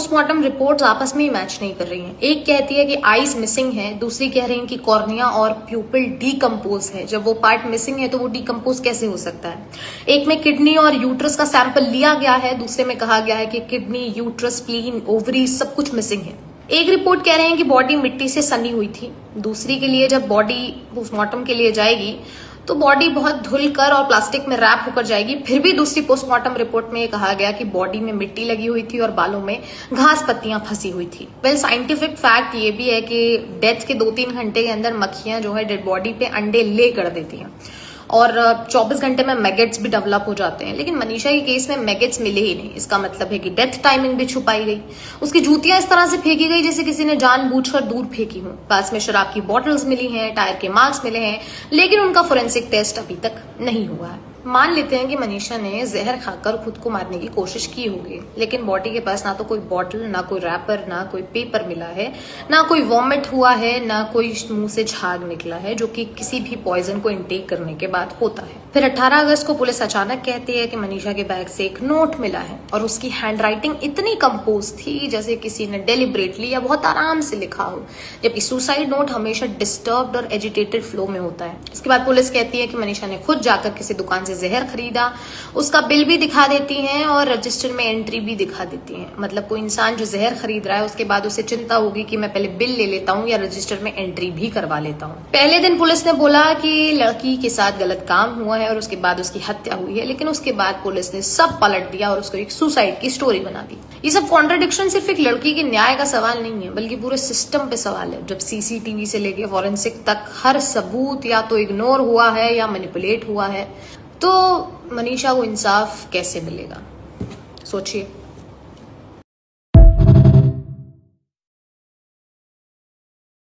Postmortem reports आपस में ही match नहीं कर रही हैं। एक कहती है कि आईज मिसिंग है, दूसरी कह रही है कि कॉर्निया और प्यूपिल डीकम्पोज है। जब वो पार्ट मिसिंग है तो वो डीकम्पोज कैसे हो सकता है? एक में किडनी और यूट्रस का सैंपल लिया गया है, दूसरे में कहा गया है कि किडनी, यूट्रस, स्प्लीन, ओवरी सब कुछ मिसिंग है। एक रिपोर्ट कह रहे हैं कि बॉडी मिट्टी से सनी हुई थी, दूसरी के लिए जब बॉडी पोस्टमार्टम के लिए जाएगी तो बॉडी बहुत धुलकर और प्लास्टिक में रैप होकर जाएगी। फिर भी दूसरी पोस्टमार्टम रिपोर्ट में ये कहा गया कि बॉडी में मिट्टी लगी हुई थी और बालों में घास पत्तियां फंसी हुई थी। वेल, साइंटिफिक फैक्ट ये भी है कि डेथ के 2-3 घंटे के अंदर मक्खियां जो है डेड बॉडी पे अंडे ले कर देती हैं और 24 घंटे में मैगेट्स भी डेवलप हो जाते हैं। लेकिन मनीषा के केस में मैगेट्स मिले ही नहीं। इसका मतलब है कि डेथ टाइमिंग भी छुपाई गई। उसकी जूतियां इस तरह से फेंकी गई जैसे किसी ने जानबूझकर दूर फेंकी हो। पास में शराब की बॉटल्स मिली हैं, टायर के मार्क्स मिले हैं, लेकिन उनका फोरेंसिक टेस्ट अभी तक नहीं हुआ है। मान लेते हैं कि मनीषा ने जहर खाकर खुद को मारने की कोशिश की होगी, लेकिन बॉडी के पास ना तो कोई बॉटल, ना कोई रैपर, ना कोई पेपर मिला है, ना कोई वॉमिट हुआ है, ना कोई मुंह से झाग निकला है, जो कि किसी भी पॉइजन को इनटेक करने के बाद होता है। फिर 18 अगस्त को पुलिस अचानक कहती है कि मनीषा के बैग से एक नोट मिला है और उसकी हैंडराइटिंग इतनी कंपोज थी जैसे किसी ने डेलिबरेटली या बहुत आराम से लिखा हो, जबकि सुसाइड नोट हमेशा डिस्टर्ब्ड और एजिटेटेड फ्लो में होता है। इसके बाद पुलिस कहती है कि मनीषा ने खुद जाकर किसी दुकान से जहर खरीदा, उसका बिल भी दिखा देती हैं और रजिस्टर में एंट्री भी दिखा देती हैं। मतलब कोई इंसान जो जहर खरीद रहा है उसके बाद उसे चिंता होगी कि मैं पहले बिल ले लेता हूँ या रजिस्टर में एंट्री भी करवा लेता हूँ। पहले दिन पुलिस ने बोला कि लड़की के साथ गलत काम हुआ है और उसके बाद उसकी हत्या हुई है, लेकिन उसके बाद पुलिस ने सब पलट दिया और उसको एक सुसाइड की स्टोरी बना दी। ये सब कॉन्ट्रडिक्शन सिर्फ एक लड़की के न्याय का सवाल नहीं है, बल्कि पूरे सिस्टम पे सवाल है। जब सीसीटीवी से लेके फॉरेंसिक तक हर सबूत या तो इग्नोर हुआ है या मैनिपुलेट हुआ है, तो मनीषा को इंसाफ कैसे मिलेगा? सोचिए।